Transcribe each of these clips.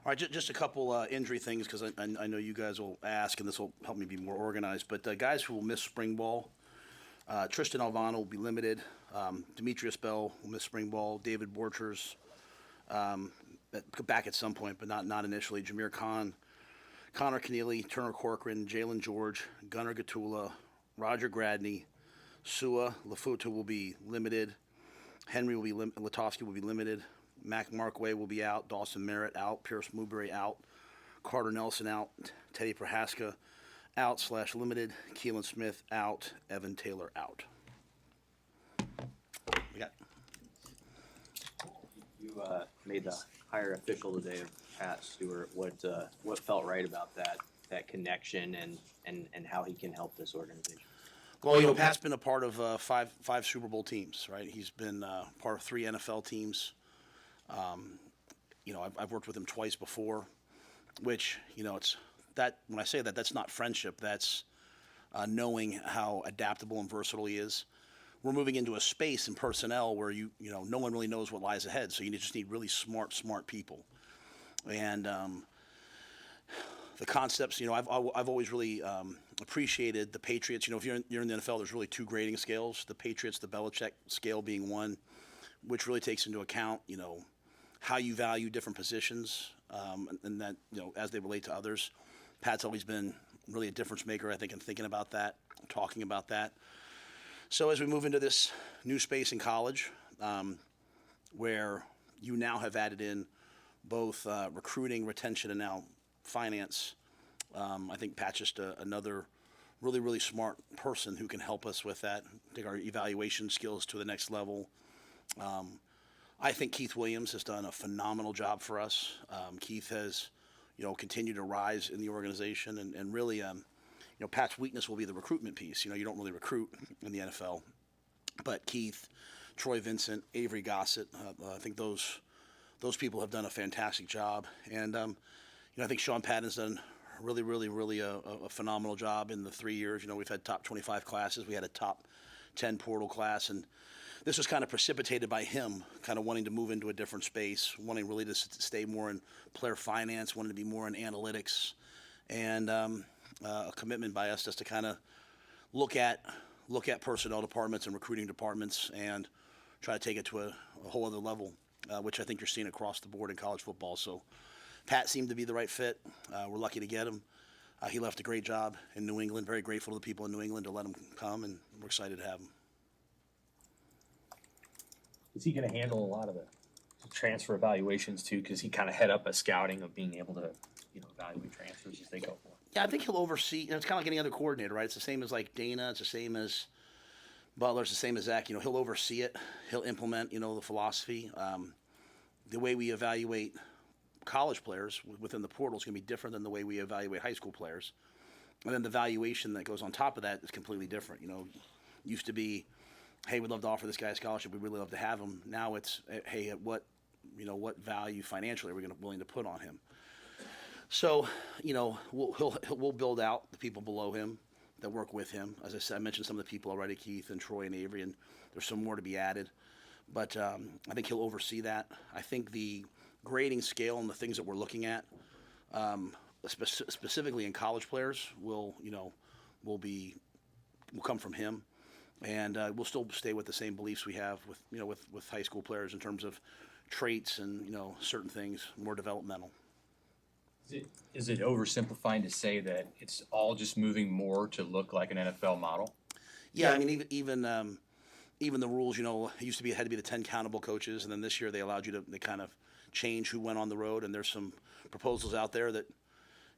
All right, just a couple injury things because I know you guys will ask, and this will help me be more organized. But guys who will miss spring ball, Tristan Alvano will be limited. Demetrius Bell will miss spring ball. David Borchers back at some point, but not initially. Jameer Khan, Connor Keneally, Turner Corcoran, Jalen George, Gunnar Gatula, Roger Gradney, Sua Lafuta will be limited. Henry will be Latowski will be limited. Mac Markway will be out. Dawson Merritt out. Pierce Newberry out. Carter Nelson out. Teddy Prohaska out / limited. Keelan Smith out. Evan Taylor out. We got. You made the hire official today of Pat Stewart. What felt right about that connection and how he can help this organization? Well, Pat's been a part of five Super Bowl teams, right? He's been part of 3 NFL teams. I've worked with him twice before, which, it's that when I say that, that's not friendship. That's knowing how adaptable and versatile he is. We're moving into a space in personnel where no one really knows what lies ahead. So you just need really smart people. And the concepts, I've always really appreciated the Patriots. If you're in the NFL, there's really 2 grading scales. The Patriots, the Belichick scale being one, which really takes into account, how you value different positions, and that, as they relate to others. Pat's always been really a difference maker, I think, in thinking about that, talking about that. So as we move into this new space in college, where you now have added in both recruiting, retention, and now finance, I think Pat's just another really, really smart person who can help us with that, take our evaluation skills to the next level. I think Keith Williams has done a phenomenal job for us. Keith has, continued to rise in the organization, and really, Pat's weakness will be the recruitment piece. You don't really recruit in the NFL, but Keith, Troy Vincent, Avery Gossett, I think those people have done a fantastic job, and I think Sean Patton's done really, really, really a phenomenal job in the 3 years. We've had top 25 classes. We had a top 10 portal class, and this was kind of precipitated by him kind of wanting to move into a different space, wanting really to stay more in player finance, wanting to be more in analytics, and a commitment by us just to kind of look at personnel departments and recruiting departments and try to take it to a whole other level, which I think you're seeing across the board in college football. So Pat seemed to be the right fit. We're lucky to get him. He left a great job in New England. Very grateful to the people in New England to let him come, and we're excited to have him. Is he going to handle a lot of the transfer evaluations too? Because he kind of head up a scouting of being able to, evaluate transfers as they go forward. Yeah, I think he'll oversee. It's kind of like any other coordinator, right? It's the same as like Dana. It's the same as Butler. It's the same as Zach. He'll oversee it. He'll implement, the philosophy. The way we evaluate college players within the portal is going to be different than the way we evaluate high school players. And then the valuation that goes on top of that is completely different. Used to be, hey, we'd love to offer this guy a scholarship. We'd really love to have him. Now it's, hey, at what value financially are we willing to put on him? So, we'll build out the people below him that work with him. As I said, I mentioned some of the people already, Keith and Troy and Avery, and there's some more to be added. But I think he'll oversee that. I think the grading scale and the things that we're looking at, specifically in college players, will come from him. And we'll still stay with the same beliefs we have with high school players in terms of traits and certain things, more developmental. Is it oversimplifying to say that it's all just moving more to look like an NFL model? Yeah, I mean even the rules, it used to be it had to be the 10 countable coaches, and then this year they allowed you to they kind of change who went on the road, and there's some proposals out there that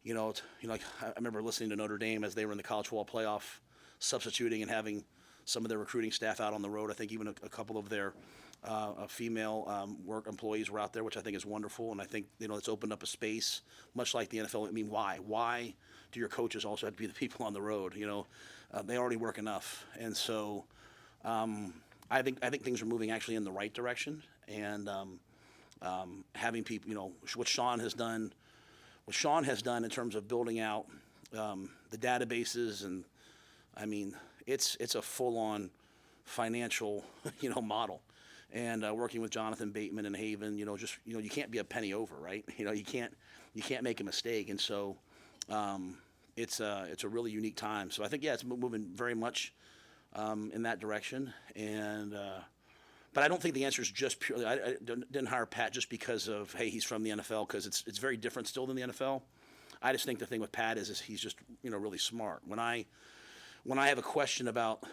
like I remember listening to Notre Dame as they were in the college football playoff, substituting and having some of their recruiting staff out on the road. I think even a couple of their female work employees were out there, which I think is wonderful. And I think, it's opened up a space, much like the NFL. I mean, why? Why do your coaches also have to be the people on the road? They already work enough. And so I think things are moving actually in the right direction. And having people, what Sean has done in terms of building out the databases, and I mean, it's a full-on financial, model. and working with Jonathan Bateman and Haven, you can't be a penny over, right? You can't make a mistake, and so it's a really unique time. So I think it's moving very much in that direction, and but I don't think the answer is just purely. I didn't hire Pat just because of hey he's from the NFL, because it's very different still than the NFL. I just think the thing with Pat is he's just really smart. When I have a question about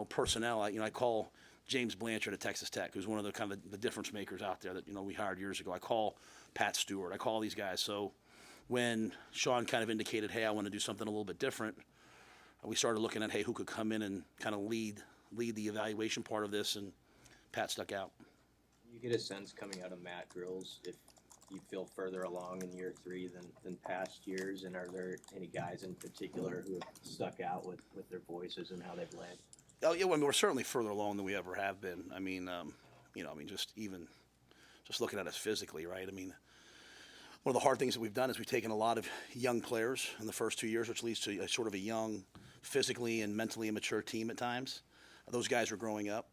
personnel, I call James Blanchard at Texas Tech, who's one of the kind of the difference makers out there that we hired years ago. I call Pat Stewart. I call these guys. So when Sean kind of indicated, hey, I want to do something a little bit different, we started looking at hey who could come in and kind of lead the evaluation part of this, and Pat stuck out. You get a sense coming out of Matt Rhule's if you feel further along in year 3 than past years, and are there any guys in particular who have stuck out with their voices and how they've led? Oh yeah, well, I mean, we're certainly further along than we ever have been. I mean, just looking at us physically, right? I mean, one of the hard things that we've done is we've taken a lot of young players in the first 2 years, which leads to a sort of a young, physically and mentally immature team at times. Those guys are growing up.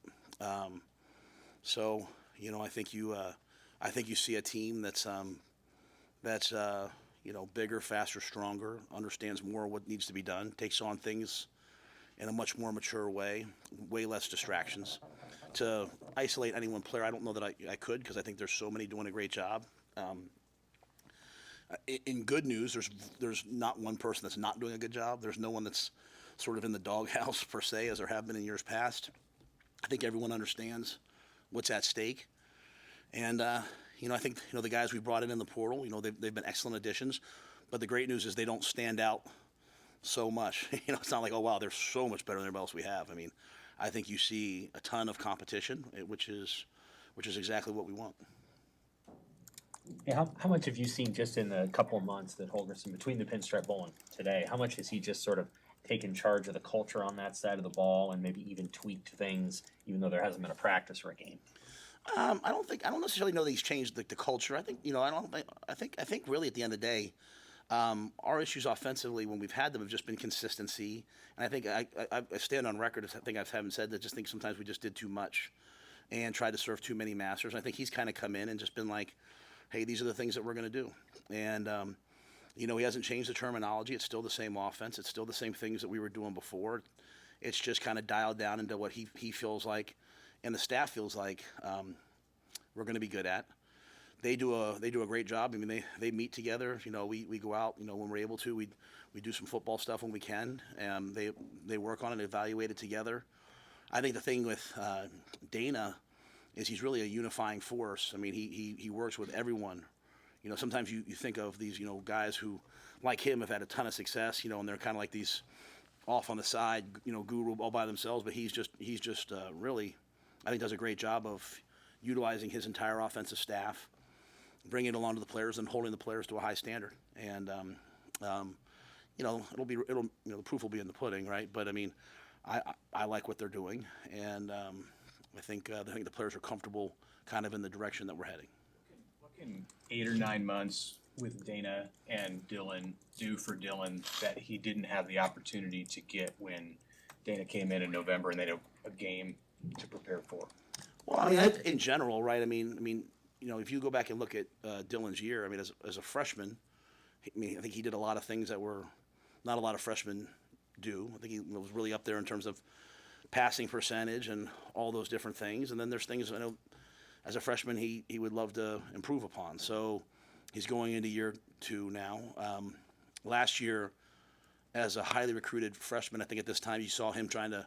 So I think you see a team that's bigger, faster, stronger, understands more what needs to be done, takes on things in a much more mature way less distractions. To isolate any one player, I don't know that I could, because I think there's so many doing a great job. In good news, there's not one person that's not doing a good job. There's no one that's sort of in the doghouse per se, as there have been in years past. I think everyone understands what's at stake. And, I think, the guys we brought in the portal, they've been excellent additions. But the great news is they don't stand out so much. It's not like, oh, wow, they're so much better than everybody else we have. I mean, I think you see a ton of competition, which is exactly what we want. Yeah, how much have you seen just in the couple of months that Holgerson, between the Pinstripe Bowl and today, how much has he just sort of taken charge of the culture on that side of the ball and maybe even tweaked things, even though there hasn't been a practice or a game? I don't necessarily know that he's changed the culture. I think, I think really at the end of the day, our issues offensively when we've had them have just been consistency. And I think I stand on record as I think I haven't said that. Just think sometimes we just did too much and tried to serve too many masters. I think he's kind of come in and just been like, hey, these are the things that we're going to do. And, he hasn't changed the terminology. It's still the same offense. It's still the same things that we were doing before. It's just kind of dialed down into what he feels like and the staff feels like we're going to be good at. They do a great job. I mean, they meet together. We go out. When we're able to, we do some football stuff when we can. They work on it, evaluate it together. I think the thing with Dana is he's really a unifying force. I mean, he works with everyone. Sometimes you think of these guys who, like him, have had a ton of success. And they're kind of like these off on the side, guru all by themselves. But he's just really, I think, does a great job of utilizing his entire offensive staff, bringing it along to the players, and holding the players to a high standard. And the proof will be in the pudding, right? But I mean, I like what they're doing, and I think the players are comfortable, kind of in the direction that we're heading. What can 8 or 9 months with Dana and Dylan do for Dylan that he didn't have the opportunity to get when Dana came in November and they had a game to prepare for? Well, I mean, in general, right? I mean, if you go back and look at Dylan's year, I mean, as a freshman, I think he did a lot of things that were not a lot of freshmen do. I think he was really up there in terms of passing percentage and all those different things. And then there's things I know as a freshman he would love to improve upon. So he's going into year 2 now. Last year, as a highly recruited freshman, I think at this time you saw him trying to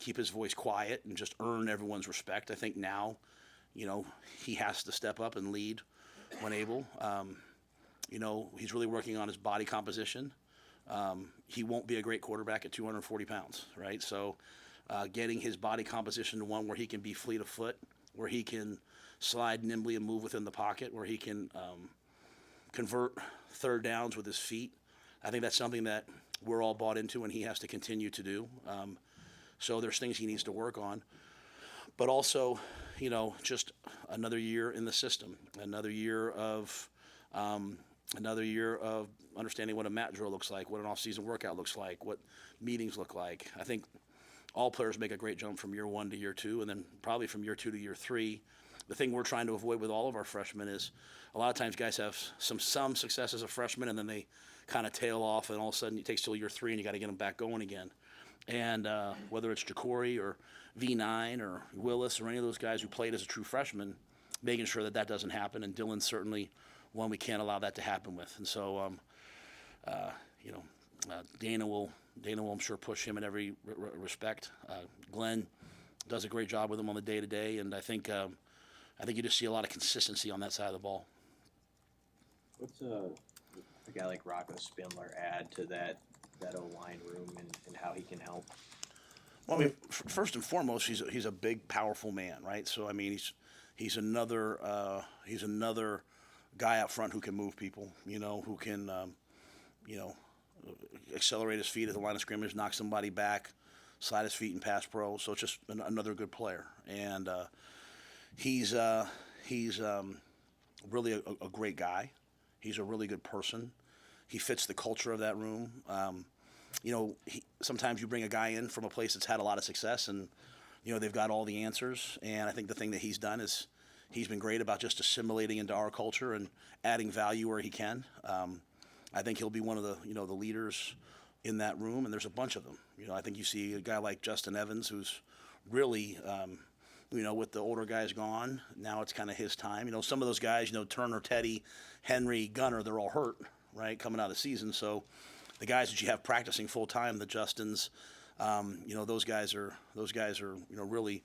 keep his voice quiet and just earn everyone's respect. I think now, he has to step up and lead when able. He's really working on his body composition. He won't be a great quarterback at 240 pounds, right? So getting his body composition to one where he can be fleet of foot, where he can slide nimbly and move within the pocket, where he can convert third downs with his feet. I think that's something that we're all bought into and he has to continue to do. So there's things he needs to work on. But also, just another year in the system, another year of understanding what a Matt Rhule looks like, what an off-season workout looks like, what meetings look like. I think all players make a great jump from year 1 to year 2, and then probably from year 2 to year 3. The thing we're trying to avoid with all of our freshmen is a lot of times guys have some success as a freshman, and then they kind of tail off, and all of a sudden it takes till year 3, and you got to get them back going again. And whether it's Jacory or V9 or Willis or any of those guys who played as a true freshman, making sure that that doesn't happen. And Dylan's certainly one we can't allow that to happen with. And so, Dana will, I'm sure, push him in every respect. Glenn does a great job with him on the day-to-day, and I think you just see a lot of consistency on that side of the ball. What's a guy like Rocco Spindler add to that O-line room and how he can help? Well, I mean, first and foremost, he's a big, powerful man, right? So I mean, he's another guy up front who can move people, who can accelerate his feet at the line of scrimmage, knock somebody back, slide his feet and pass pro. So it's just another good player, and he's really a great guy. He's a really good person. He fits the culture of that room. Sometimes you bring a guy in from a place that's had a lot of success, and they've got all the answers. And I think the thing that he's done is he's been great about just assimilating into our culture and adding value where he can. I think he'll be one of the the leaders in that room, and there's a bunch of them. I think you see a guy like Justin Evans, who's really with the older guys gone, now it's kind of his time. Some of those guys, Turner, Teddy, Henry, Gunner, they're all hurt, right, coming out of the season. So the guys that you have practicing full time, the Justins, those guys are really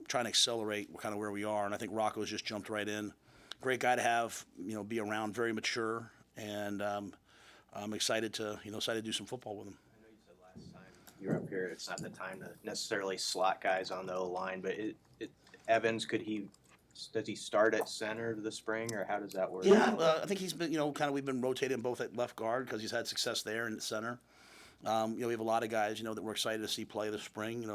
trying to accelerate kind of where we are. And I think Rocco's just jumped right in. Great guy to have, be around, very mature, and I'm excited to do some football with him. I know you said last time you were up here, it's not the time to necessarily slot guys on the O-line, but Evans, does he start at center this spring, or how does that work? Yeah, I think he's been, we've been rotating both at left guard because he's had success there and at center. We have a lot of guys, that we're excited to see play this spring.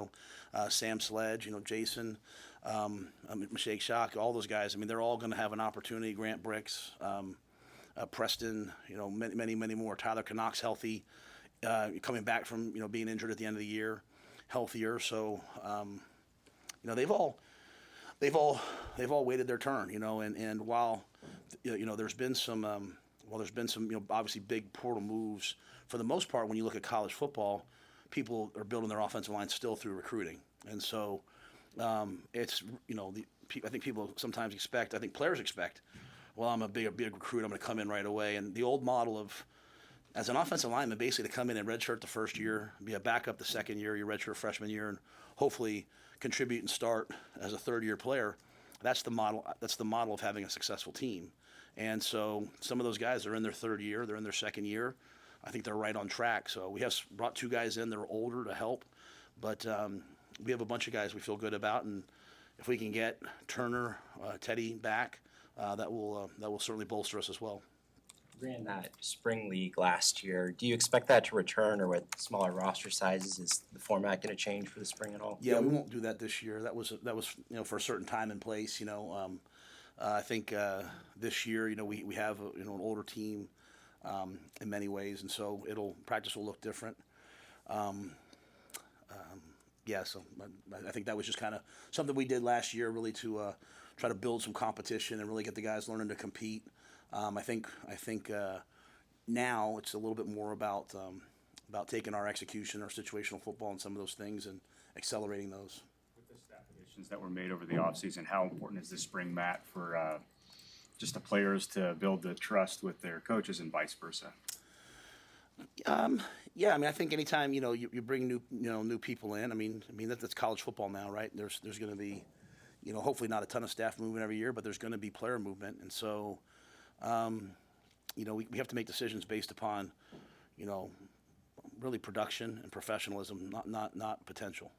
Sam Sledge, Jason, Mashake Shock, all those guys. I mean, they're all going to have an opportunity. Grant Bricks, Preston, many more. Tyler Canuck's healthy, coming back from being injured at the end of the year, healthier. So, they've all waited their turn, and while there's been some obviously big portal moves, for the most part when you look at college football, people are building their offensive line still through recruiting. And so it's I think people sometimes expect, I think players expect, well, I'm a big recruit, I'm going to come in right away. And the old model of, as an offensive lineman, basically to come in and redshirt the first year, be a backup the second year, your redshirt freshman year, and hopefully contribute and start as a third-year player. That's the model. That's the model of having a successful team. And so some of those guys are in their third year, they're in their second year. I think they're right on track. So we have brought 2 guys in that are older to help, but we have a bunch of guys we feel good about, and if we can get Turner, Teddy back, that will certainly bolster us as well. Ran that spring league last year. Do you expect that to return, or with smaller roster sizes, is the format going to change for the spring at all? Yeah, we won't do that this year. That was for a certain time and place. I think this year we have an older team in many ways, and so practice will look different. So I think that was just kind of something we did last year, really to try to build some competition and really get the guys learning to compete. I think now it's a little bit more about taking our execution, our situational football, and some of those things and accelerating those. With the staff additions that were made over the offseason, how important is this spring, Matt, for just the players to build the trust with their coaches and vice versa? Yeah, I mean, I think anytime you bring new people in, I mean that's college football now, right? There's going to be hopefully not a ton of staff movement every year, but there's going to be player movement, and so we have to make decisions based upon really production and professionalism, not potential.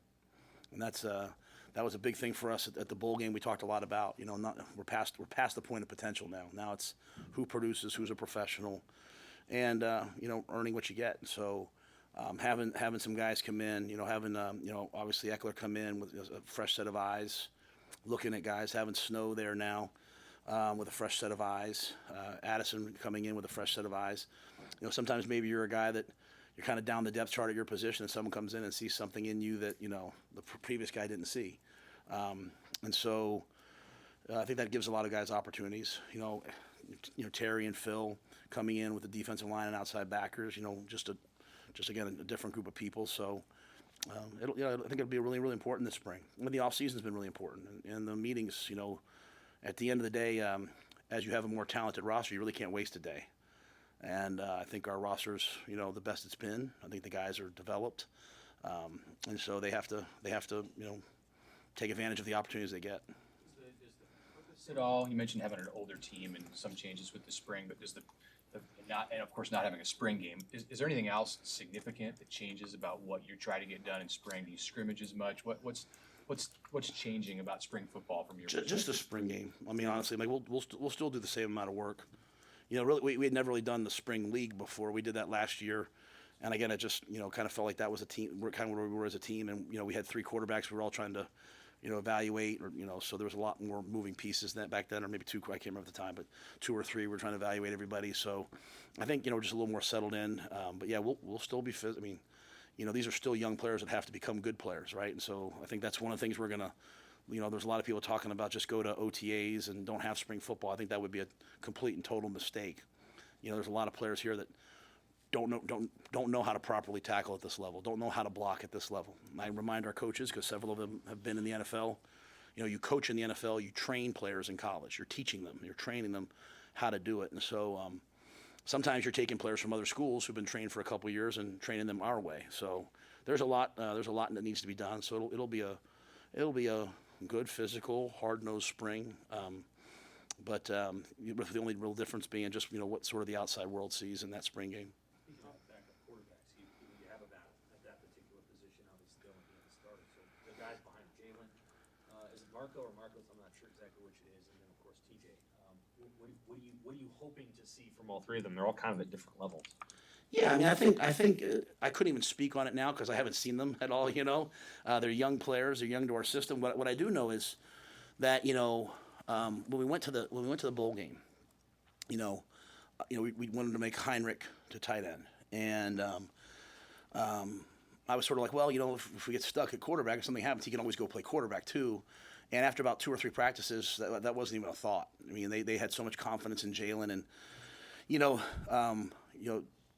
And that was a big thing for us at the bowl game. We talked a lot about we're past the point of potential now. Now it's who produces, who's a professional, and earning what you get. So having some guys come in, having obviously Eckler come in with a fresh set of eyes, looking at guys, having Snow there now with a fresh set of eyes, Addison coming in with a fresh set of eyes. Sometimes maybe you're a guy that you're kind of down the depth chart at your position, and someone comes in and sees something in you that the previous guy didn't see, and so I think that gives a lot of guys opportunities. Terry and Phil coming in with the defensive line and outside backers. Just again a different group of people. So I think it'll be really really important this spring. And the off season's been really important, and the meetings. At the end of the day, as you have a more talented roster, you really can't waste a day. And I think our roster's, the best it's been. I think the guys are developed, and so they have to, take advantage of the opportunities they get. Is the purpose at all? You mentioned having an older team and some changes with the spring, but does and of course not having a spring game. Is there anything else significant that changes about what you try to get done in spring? Do you scrimmage as much? What's changing about spring football from your Just perspective? a spring game. I mean, honestly, like we'll still do the same amount of work. Really, we had never really done the spring league before. We did that last year, and again, it just kind of felt like that was a team. We're kind of where we were as a team, and we had 3 quarterbacks. We were all trying to evaluate, or so there was a lot more moving pieces than back then, or maybe 2. I can't remember at the time, but 2 or 3. We're trying to evaluate everybody. So I think we're just a little more settled in. But yeah, we'll still be. I mean, these are still young players that have to become good players, right? And so I think that's one of the things we're gonna. There's a lot of people talking about just go to OTAs and don't have spring football. I think that would be a complete and total mistake. There's a lot of players here that don't know how to properly tackle at this level, don't know how to block at this level. I remind our coaches, because several of them have been in the NFL. You coach in the NFL, you train players in college. You're teaching them, you're training them how to do it. And so sometimes you're taking players from other schools who've been trained for a couple of years and training them our way. So there's a lot that needs to be done. So it'll be a good physical, hard-nosed spring. But with the only real difference being just what sort of the outside world sees in that spring game. Speaking of backup quarterbacks, you have a battle at that particular position. Obviously, Dylan being the starter. So the guys behind Jalen, is it Marco or Marcos? I'm not sure exactly which it is. And then of course TJ. What are you hoping to see from all 3 of them? They're all kind of at different levels. Yeah, I mean, I think I couldn't even speak on it now because I haven't seen them at all. They're young players. They're young to our system. What I do know is that when we went to the bowl game, we wanted to make Heinrich to tight end, and I was sort of like, well, if we get stuck at quarterback, if something happens, he can always go play quarterback too. And after about 2 or 3 practices, that wasn't even a thought. I mean, they had so much confidence in Jalen, and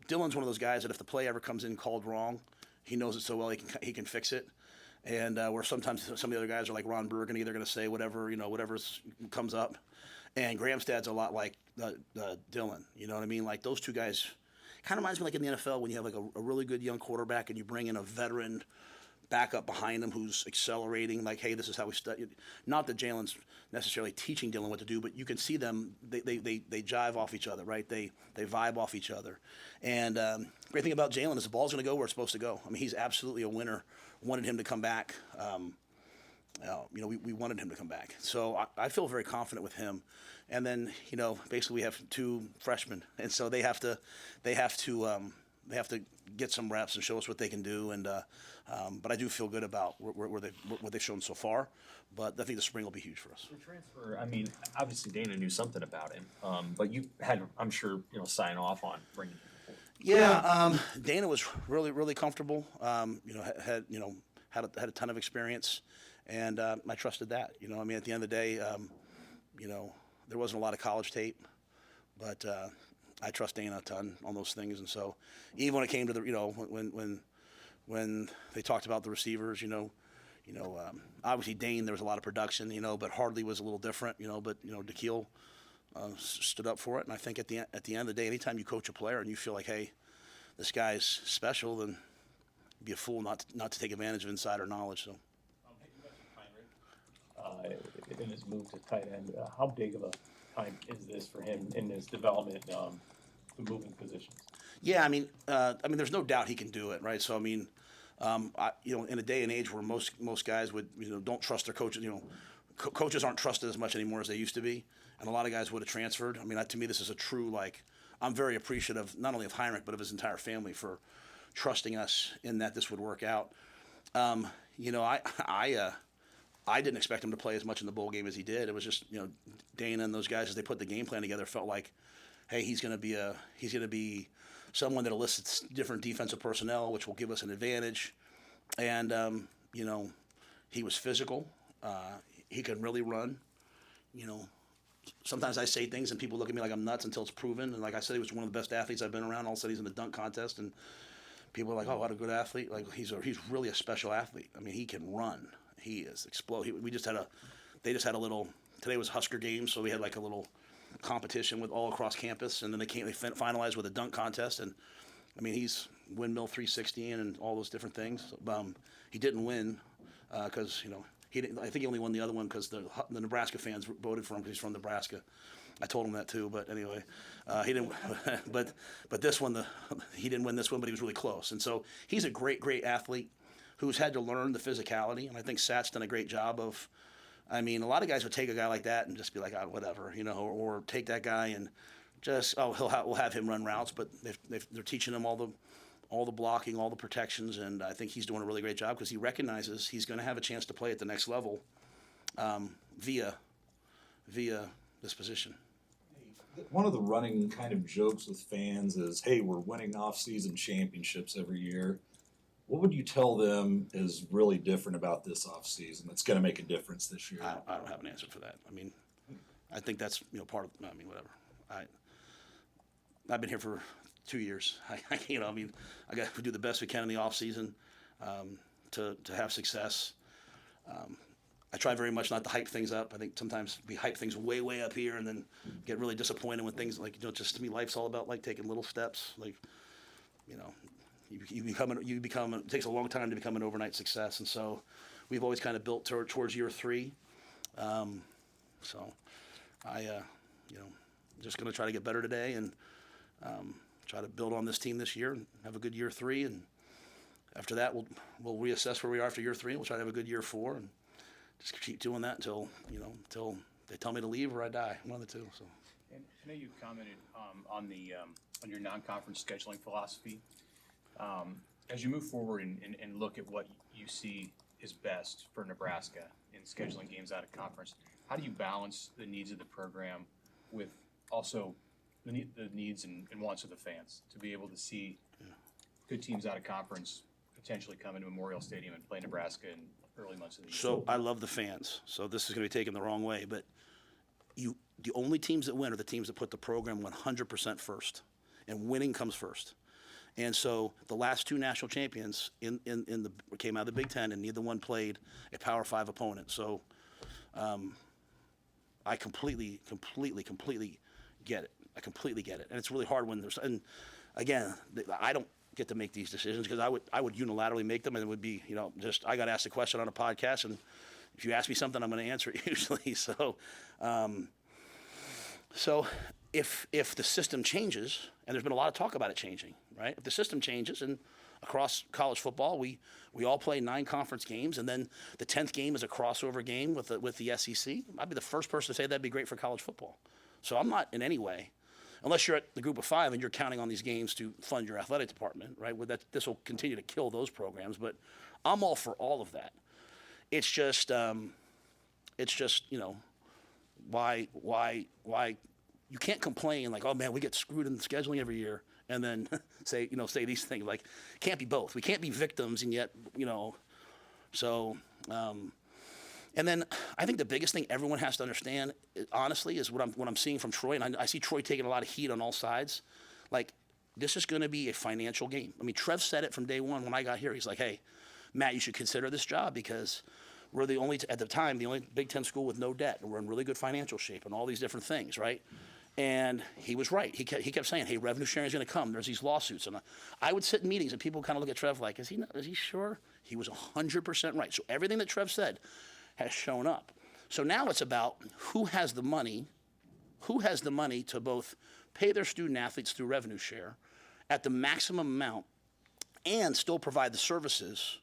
Dylan's one of those guys that if the play ever comes in called wrong, he knows it so well he can fix it. And where sometimes some of the other guys are like Ron Burgundy, they're going to say whatever comes up. And Gramstad's a lot like Dylan. You know what I mean? Like those 2 guys kind of reminds me like in the NFL when you have like a really good young quarterback and you bring in a veteran backup behind him who's accelerating. Like, hey, this is how we study. Not that Jalen's necessarily teaching Dylan what to do, but you can see them. They jive off each other, right? They vibe off each other. And great thing about Jalen is the ball's going to go where it's supposed to go. I mean, he's absolutely a winner. Wanted him to come back. We wanted him to come back. So I feel very confident with him. And then basically we have 2 freshmen, and so they have to get some reps and show us what they can do. And but I do feel good about what they've shown so far. But I think the spring will be huge for us. The transfer, I mean, obviously Dana knew something about him, but you had, I'm sure, sign off on bringing him forward. Yeah, Dana was really, really comfortable. Had a ton of experience, and I trusted that. I mean, at the end of the day, there wasn't a lot of college tape, but I trust Dana a ton on those things. And so, even when it came to the, when they talked about the receivers, obviously Dane, there was a lot of production, but Hardley was a little different, but DeKeel stood up for it. And I think at the end of the day, anytime you coach a player and you feel like, hey, this guy's special, then you'd be a fool not to take advantage of insider knowledge. So. In his move to tight end, how big of a time is this for him in his development, the moving positions? Yeah, I mean, there's no doubt he can do it, right? So I mean, in a day and age where most guys would, don't trust their coaches, coaches aren't trusted as much anymore as they used to be, and a lot of guys would have transferred. I mean, to me, this is a true I'm very appreciative not only of Heinrich but of his entire family for trusting us in that this would work out. I didn't expect him to play as much in the bowl game as he did. It was just, Dana and those guys, as they put the game plan together, felt like, hey, he's going to be someone that elicits different defensive personnel, which will give us an advantage. And, he was physical. He can really run. Sometimes I say things and people look at me like I'm nuts until it's proven. And like I said, he was one of the best athletes I've been around. All of a sudden he's in the dunk contest and people are like, oh, what a good athlete. Like he's really a special athlete. I mean, he can run. He is explode. They just had a little, today was Husker games. So we had like a little competition with all across campus. And then they finalized with a dunk contest. And I mean, he's windmill 360 and all those different things. He didn't win because, he didn't. I think he only won the other one because the Nebraska fans voted for him because he's from Nebraska. I told him that too, but anyway, he didn't. but this one, he didn't win this one, but he was really close. And so he's a great athlete who's had to learn the physicality. And I think Sat's done a great job of. I mean, a lot of guys would take a guy like that and just be like, oh, whatever, or take that guy and just we'll have him run routes, but they're teaching him all the blocking, all the protections, and I think he's doing a really great job because he recognizes he's going to have a chance to play at the next level via this position. One of the running kind of jokes with fans is, hey, we're winning off-season championships every year. What would you tell them is really different about this off-season that's going to make a difference this year? I don't have an answer for that. I mean, I think that's part of. I mean, whatever. I've been here for 2 years. I got to do the best we can in the off season to have success. I try very much not to hype things up. I think sometimes we hype things way up here and then get really disappointed when things like just to me life's all about like taking little steps. Like you become. It takes a long time to become an overnight success, and so we've always kind of built towards year 3. So I just going to try to get better today and. Try to build on this team this year and have a good year 3, and after that we'll reassess where we are after year 3. And we'll try to have a good year 4, and just keep doing that until they tell me to leave or I die. One of the two. So. And I know you commented on your non-conference scheduling philosophy. As you move forward and look at what you see is best for Nebraska in scheduling games out of conference, how do you balance the needs of the program with also the needs and wants of the fans to be able to see good teams out of conference potentially come into Memorial Stadium and play Nebraska in early months of the year? So I love the fans. So this is going to be taken the wrong way, but the only teams that win are the teams that put the program 100% first, and winning comes first. And so the last 2 national champions came out of the Big Ten, and neither one played a Power 5 opponent. So I completely get it. I completely get it, and it's really hard when there's. And again, I don't get to make these decisions because I would unilaterally make them, and it would be just I got asked a question on a podcast, and if you ask me something, I'm going to answer it usually. So, if the system changes, and there's been a lot of talk about it changing, right? If the system changes and across college football, we all play 9 conference games, and then the 10th game is a crossover game with the SEC. I'd be the first person to say that'd be great for college football. So I'm not in any way. Unless you're at the group of 5 and you're counting on these games to fund your athletic department, right? This will continue to kill those programs, but I'm all for all of that. It's just why you can't complain like, oh man, we get screwed in scheduling every year, and then say these things like, can't be both. We can't be victims and yet so. And then I think the biggest thing everyone has to understand, honestly, is what I'm seeing from Troy, and I see Troy taking a lot of heat on all sides. Like, this is going to be a financial game. I mean, Trev said it from day one when I got here. He's like, hey, Matt, you should consider this job because we're at the time, the only Big Ten school with no debt, and we're in really good financial shape and all these different things, right? And he was right. He kept saying, hey, revenue sharing is going to come. There's these lawsuits. And I would sit in meetings, and people kind of look at Trev like, is he sure? He was 100% right. So everything that Trev said has shown up. So now it's about who has the money to both pay their student athletes through revenue share at the maximum amount and still provide the services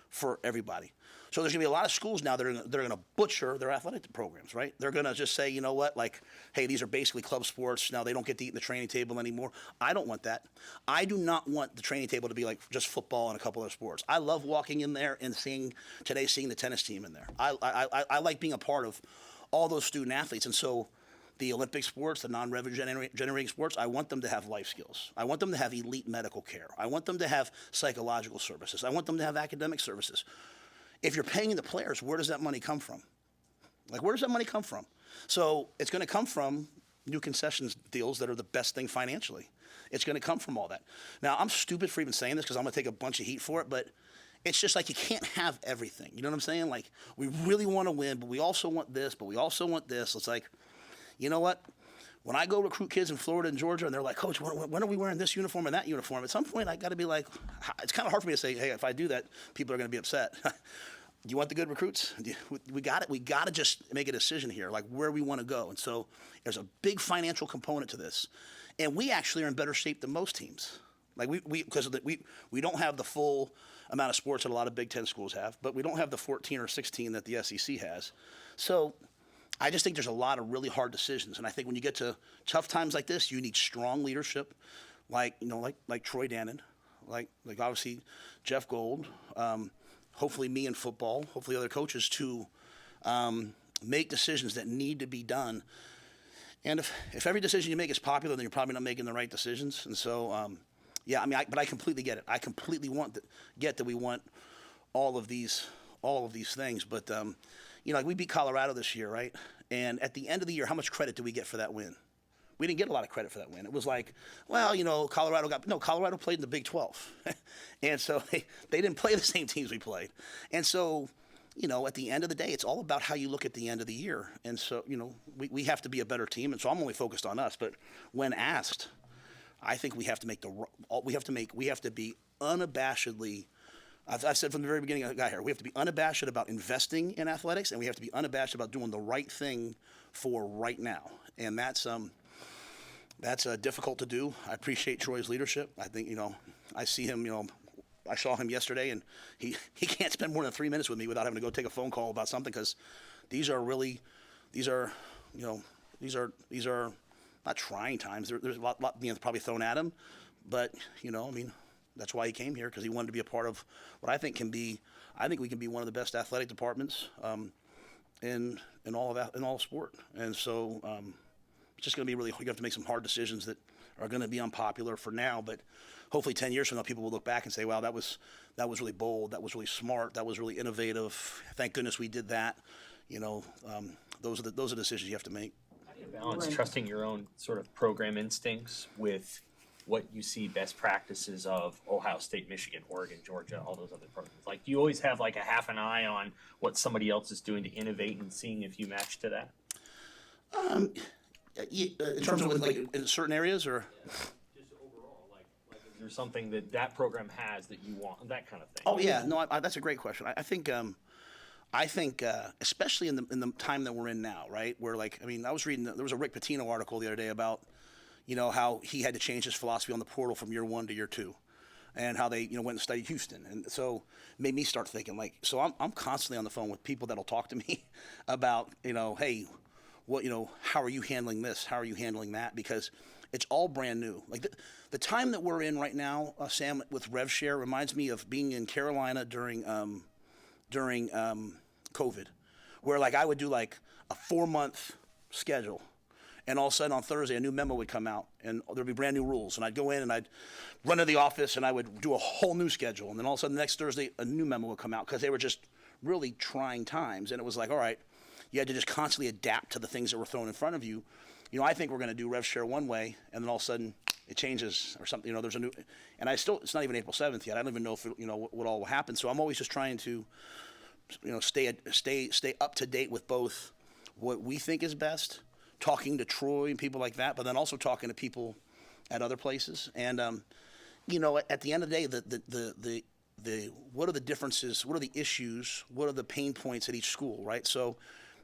for everybody. So there's going to be a lot of schools now that are going to butcher their athletic programs, right? They're going to just say, you know what, like, hey, these are basically club sports. Now they don't get to eat in the training table anymore. I don't want that. I do not want the training table to be like just football and a couple other sports. I love walking in there and seeing the tennis team in there. I like being a part of all those student athletes. And so the Olympic sports, the non-revenue generating sports, I want them to have life skills. I want them to have elite medical care. I want them to have psychological services. I want them to have academic services. If you're paying the players, where does that money come from? Like, where does that money come from? So it's going to come from new concessions deals that are the best thing financially. It's going to come from all that. Now, I'm stupid for even saying this because I'm going to take a bunch of heat for it, but it's just like you can't have everything. You know what I'm saying? Like, we really want to win, but we also want this, but we also want this. It's like, you know what? When I go recruit kids in Florida and Georgia, and they're like, Coach, when are we wearing this uniform and that uniform? At some point, I got to be like, it's kind of hard for me to say, hey, if I do that, people are going to be upset. You want the good recruits? We got it. We got to just make a decision here, like where we want to go. And so there's a big financial component to this, and we actually are in better shape than most teams. Like because we don't have the full amount of sports that a lot of Big Ten schools have, but we don't have the 14 or 16 that the SEC has. So I just think there's a lot of really hard decisions, and I think when you get to tough times like this, you need strong leadership, like Troy Dannon, like obviously Jeff Gold, hopefully me in football, hopefully other coaches to make decisions that need to be done. And if every decision you make is popular, then you're probably not making the right decisions. And so, yeah, I mean, but I completely get it. I completely get that we want all of these things. But like we beat Colorado this year, right? And at the end of the year, how much credit do we get for that win? We didn't get a lot of credit for that win. It was like, well, Colorado played in the Big 12. And so they didn't play the same teams we played. And so, at the end of the day, it's all about how you look at the end of the year. And so, we have to be a better team. And so I'm only focused on us. But when asked, I think we have to be unabashedly, I've said from the very beginning I got here, we have to be unabashed about investing in athletics, and we have to be unabashed about doing the right thing for right now. And that's difficult to do. I appreciate Troy's leadership. I think, I see him, I saw him yesterday, and he can't spend more than 3 minutes with me without having to go take a phone call about something, because these are not trying times. There's a lot being probably thrown at him, but, that's why he came here, because he wanted to be a part of what I think we can be one of the best athletic departments in all sport. And so it's just going to be you have to make some hard decisions that are going to be unpopular for now, but hopefully 10 years from now, people will look back and say, wow, that was really bold, that was really smart, that was really innovative. Thank goodness we did that. Those are the decisions you have to make. How do you balance trusting your own sort of program instincts with what you see best practices of Ohio State, Michigan, Oregon, Georgia, all those other programs? Like, do you always have like a half an eye on what somebody else is doing to innovate and seeing if you match to that? In terms of like in certain areas, or just overall, like is there something that program has that you want, that kind of thing? Oh yeah, no, that's a great question. I think especially in the time that we're in now, right? Where I was reading, there was a Rick Pitino article the other day about how he had to change his philosophy on the portal from year 1 to year 2, and how they went and studied Houston, and so made me start thinking so I'm constantly on the phone with people that'll talk to me about hey, what how are you handling this? How are you handling that? Because it's all brand new. Like the time that we're in right now, Sam, with RevShare reminds me of being in Carolina during COVID, where I would do a 4-month schedule. And all of a sudden on Thursday, a new memo would come out, and there'd be brand new rules. And I'd go in and I'd run to the office and I would do a whole new schedule. And then all of a sudden the next Thursday, a new memo would come out, because they were just really trying times. And it was like, all right, you had to just constantly adapt to the things that were thrown in front of you. I think we're going to do RevShare one way, and then all of a sudden it changes or something. There's a new, and it's not even April 7th yet. I don't even know if what all will happen. So I'm always just trying to, stay up to date with both what we think is best, talking to Troy and people like that, but then also talking to people at other places. And at the end of the day, the what are the differences? What are the issues? What are the pain points at each school, right? So,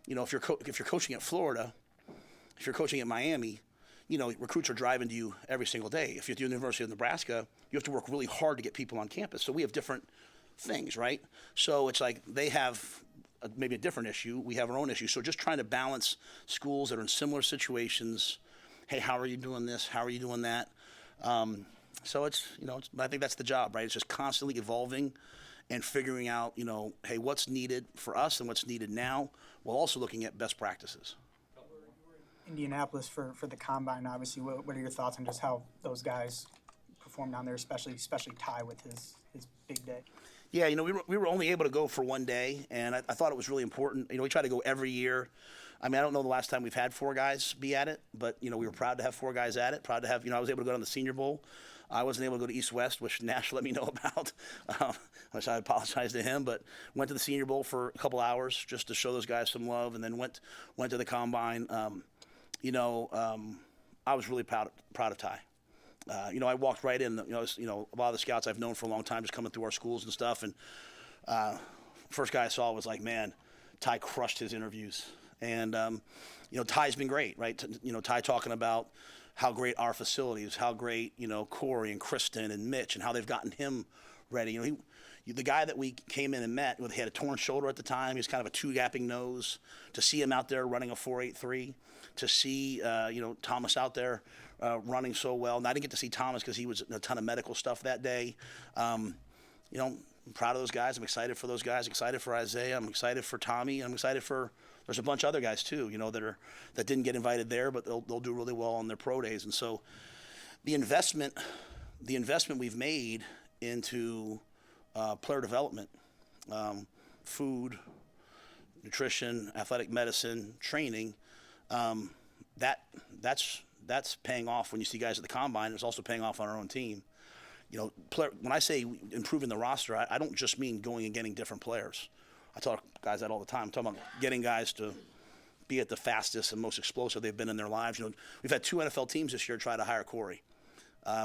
if you're coaching at Florida, if you're coaching at Miami, recruits are driving to you every single day. If you're at the University of Nebraska, you have to work really hard to get people on campus. So we have different things, right? So it's like they have maybe a different issue. We have our own issue. So just trying to balance schools that are in similar situations. Hey, how are you doing this? How are you doing that? So I think that's the job, right? It's just constantly evolving and figuring out, hey, what's needed for us and what's needed now, while also looking at best practices. Indianapolis for the combine. Obviously, what are your thoughts on just how those guys performed down there, especially Ty with his big day? Yeah, we were only able to go for one day, and I thought it was really important. We try to go every year. I mean, I don't know the last time we've had 4 guys be at it, but we were proud to have 4 guys at it. Proud to have I was able to go down the Senior Bowl. I wasn't able to go to East West, which Nash let me know about. Which I apologize to him, but went to the Senior Bowl for a couple hours just to show those guys some love, and then went to the combine. I was really proud of Ty. I walked right in. A lot of the scouts I've known for a long time, just coming through our schools and stuff. And first guy I saw was like, man, Ty crushed his interviews. And Ty's been great, right? Ty talking about how great our facility is, how great Corey and Kristen and Mitch, and how they've gotten him ready. The guy that we came in and met, he had a torn shoulder at the time. He was kind of a 2-gapping nose. To see him out there running a 4.83, to see Thomas out there running so well. And I didn't get to see Thomas because he was in a ton of medical stuff that day. I'm proud of those guys. I'm excited for those guys. Excited for Isaiah. I'm excited for Tommy. I'm excited for. There's a bunch of other guys too, that didn't get invited there, but they'll do really well on their pro days. And so, the investment we've made into player development, food, nutrition, athletic medicine, training, that's paying off when you see guys at the combine. It's also paying off on our own team. When I say improving the roster, I don't just mean going and getting different players. I tell guys that all the time. I'm talking about getting guys to be at the fastest and most explosive they've been in their lives. We've had 2 NFL teams this year try to hire Corey.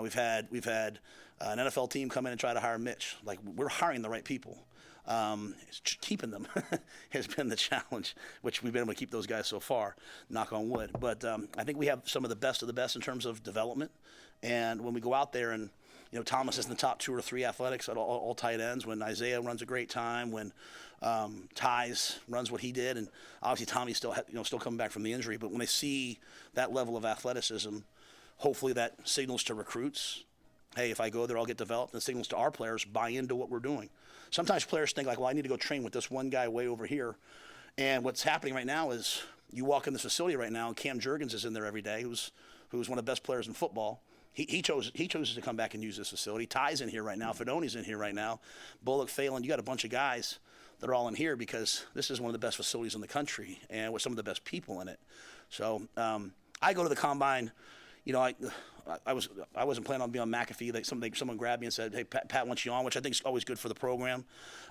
We've had an NFL team come in and try to hire Mitch. Like, we're hiring the right people. Keeping them has been the challenge, which we've been able to keep those guys so far, knock on wood. But I think we have some of the best in terms of development. And when we go out there and, Thomas is in the top 2 or 3 athletics at all tight ends, when Isaiah runs a great time, when Ty's runs what he did, and obviously Tommy's still coming back from the injury. But when they see that level of athleticism, hopefully that signals to recruits, hey, if I go there, I'll get developed. And signals to our players, buy into what we're doing. Sometimes players think like, well, I need to go train with this one guy way over here. And what's happening right now is you walk in this facility right now, and Cam Jurgens is in there every day, who's one of the best players in football. He chose to come back and use this facility. Ty's in here right now. Fedoni's in here right now. Bullock, Phelan, you got a bunch of guys that are all in here because this is one of the best facilities in the country and with some of the best people in it. So I go to the combine. I wasn't planning on being on McAfee. Someone grabbed me and said, "Hey, Pat wants you on," which I think is always good for the program.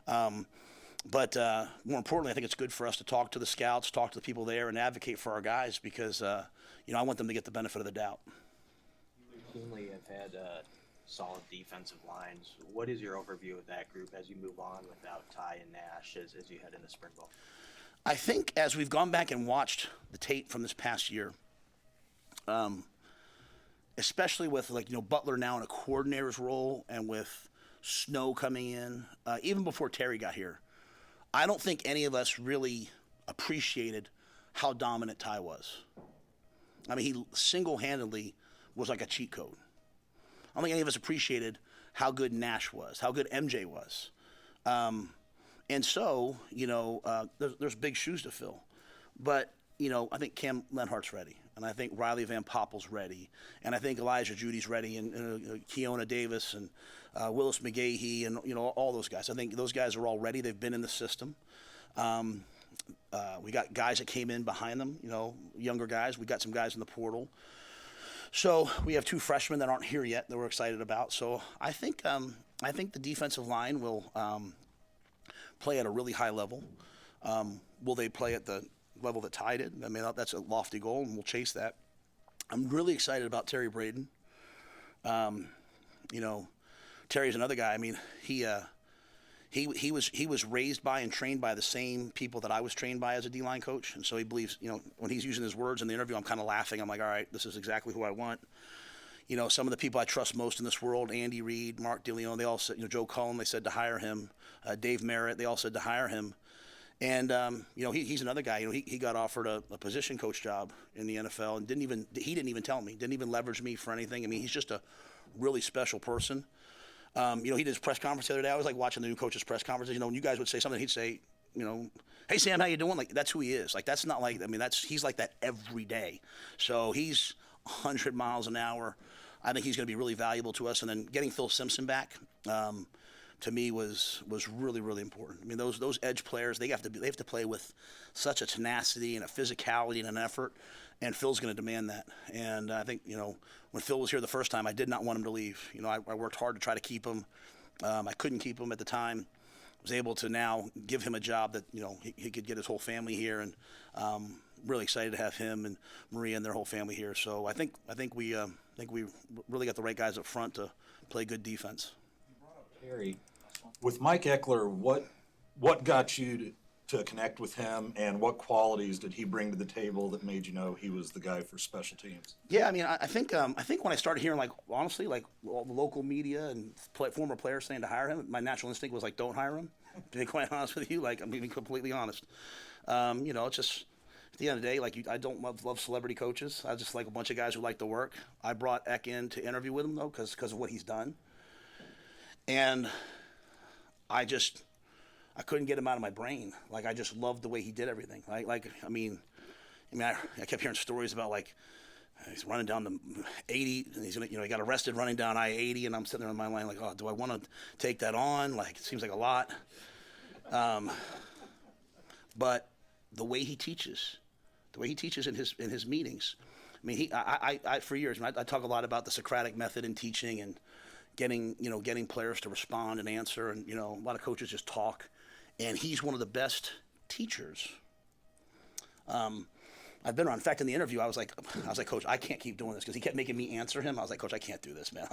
But more importantly, I think it's good for us to talk to the scouts, talk to the people there, and advocate for our guys because I want them to get the benefit of the doubt. You routinely have had solid defensive lines. What is your overview of that group as you move on without Ty and Nash as you head into spring ball? I think as we've gone back and watched the tape from this past year, especially with Butler now in a coordinator's role and with Snow coming in, even before Terry got here, I don't think any of us really appreciated how dominant Ty was. I mean, he single-handedly was like a cheat code. I don't think any of us appreciated how good Nash was, how good MJ was. And so, there's big shoes to fill. But, I think Cam Lenhart's ready. And I think Riley Van Poppel's ready. And I think Elijah Judy's ready. And Keona Davis and Willis McGahee and, all those guys. I think those guys are all ready. They've been in the system. We got guys that came in behind them, younger guys. We got some guys in the portal. So we have 2 freshmen that aren't here yet that we're excited about. So I think the defensive line will play at a really high level. Will they play at the level that Ty did? I mean, that's a lofty goal, and we'll chase that. I'm really excited about Terry Braden. Terry's another guy. I mean, he was raised by and trained by the same people that I was trained by as a D-line coach. And so he believes, when he's using his words in the interview, I'm kind of laughing. I'm like, all right, this is exactly who I want. Some of the people I trust most in this world, Andy Reid, Mark DeLeon, they all said, Joe Cullen, they said to hire him. Dave Merritt, they all said to hire him. And, he's another guy. He got offered a position coach job in the NFL and he didn't even tell me, didn't even leverage me for anything. I mean, he's just a really special person. He did his press conference the other day. I was like watching the new coach's press conferences. When you guys would say something, he'd say, hey Sam, how you doing? Like that's who he is. Like that's not like he's like that every day. So he's 100 miles an hour. I think he's going to be really valuable to us. And then getting Phil Simpson back, to me was really really important. I mean those edge players they have to play with such a tenacity and a physicality and an effort, and Phil's going to demand that. And I think when Phil was here the first time, I did not want him to leave. I worked hard to try to keep him. I couldn't keep him at the time. I was able to now give him a job that he could get his whole family here, and really excited to have him and Maria and their whole family here. So I think we really got the right guys up front to play good defense. Harry, with Mike Eckler, what got you to connect with him, and what qualities did he bring to the table that made you know he was the guy for special teams? Yeah, I mean, I think when I started hearing honestly all the local media and former players saying to hire him, my natural instinct was don't hire him. To be quite honest with you, I'm being completely honest. It's just at the end of the day, I don't love celebrity coaches. I just like a bunch of guys who like to work. I brought Eck in to interview with him though, because of what he's done, and I couldn't get him out of my brain. I just loved the way he did everything. I kept hearing stories about he's running down the 80 and he's he got arrested running down I-80, and I'm sitting there in my mind oh, do I want to take that on? It seems like a lot. But the way he teaches in his meetings. I mean, I for years, I talk a lot about the Socratic method in teaching and getting players to respond and answer, and a lot of coaches just talk. And he's one of the best teachers I've been around. In fact, in the interview, I was like, Coach, I can't keep doing this, because he kept making me answer him. I was like, Coach, I can't do this, man.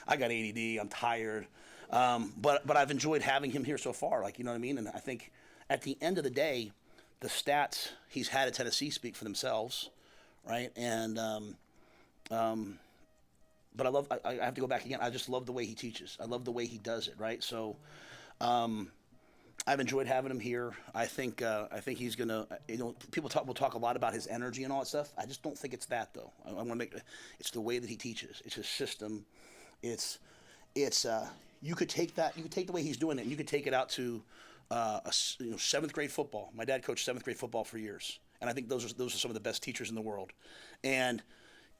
I got ADD. I'm tired. But I've enjoyed having him here so far. You know what I mean? And I think at the end of the day, the stats he's had at Tennessee speak for themselves, right? And but I have to go back again. I just love the way he teaches. I love the way he does it, right? So. I've enjoyed having him here. I think he's gonna. Will talk a lot about his energy and all that stuff. I just don't think it's that though. I want to make it's the way that he teaches. It's his system. It's you could take that. You could take the way he's doing it, and you could take it out to seventh grade football. My dad coached seventh grade football for years, and I think those are some of the best teachers in the world. And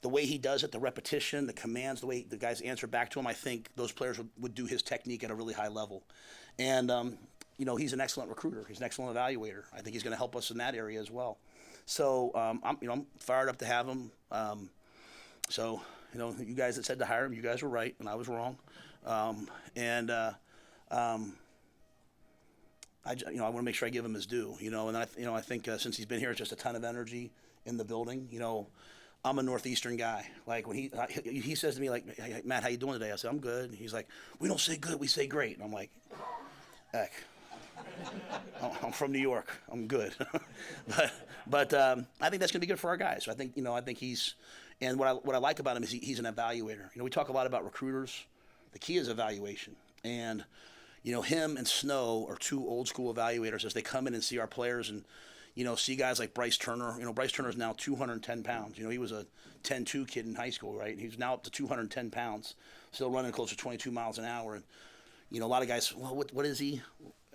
the way he does it, the repetition, the commands, the way the guys answer back to him, I think those players would do his technique at a really high level. And he's an excellent recruiter. He's an excellent evaluator. I think he's going to help us in that area as well. So I'm fired up to have him. You guys that said to hire him, you guys were right, and I was wrong. I want to make sure I give him his due. And I think since he's been here, it's just a ton of energy in the building. I'm a Northeastern guy. When he says to me hey, Matt, how you doing today? I say, I'm good. He's like, we don't say good, we say great. And I'm like, heck, I'm from New York. I'm good. but I think that's going to be good for our guys. I think he's, and what I like about him is he's an evaluator. We talk a lot about recruiters. The key is evaluation. And him and Snow are two old school evaluators as they come in and see our players and see guys like Bryce Turner. Bryce Turner is now 210 pounds. He was a 10-2 kid in high school, right? He's now up to 210 pounds, still running close to 22 miles an hour. And a lot of guys, well, what is he?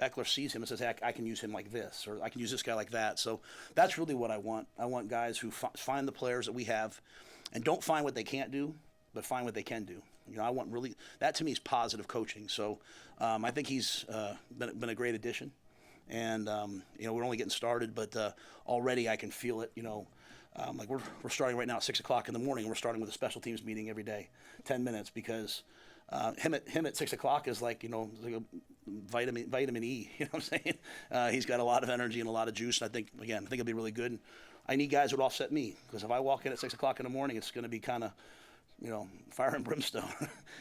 Eckler sees him and says, hey, I can use him like this, or I can use this guy like that. So that's really what I want. I want guys who find the players that we have and don't find what they can't do, but find what they can do. I want that to me is positive coaching. So I think he's been a great addition. And, we're only getting started, but already I can feel it, we're starting right now at 6 o'clock in the morning. We're starting with a special teams meeting every day, 10 minutes, because him at 6 o'clock is like a vitamin E. You know what I'm saying? He's got a lot of energy and a lot of juice. And I think it'll be really good. And I need guys that would offset me, because if I walk in at 6 o'clock in the morning, it's going to be kind of, fire and brimstone.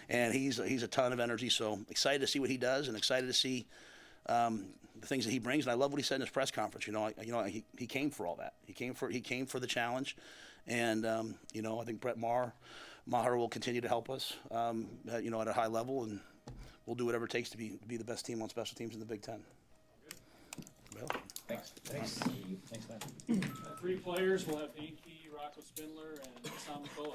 And he's a ton of energy. So excited to see what he does, and excited to see the things that he brings. And I love what he said in his press conference. He came for all that. He came for the challenge. And I think Brett Maher will continue to help us, at a high level, and we'll do whatever it takes to be the best team on special teams in the Big Ten. Well, Thanks. Thanks, man. 3 players. We'll have Inky, Rocco Spindler, and Sam McCullough.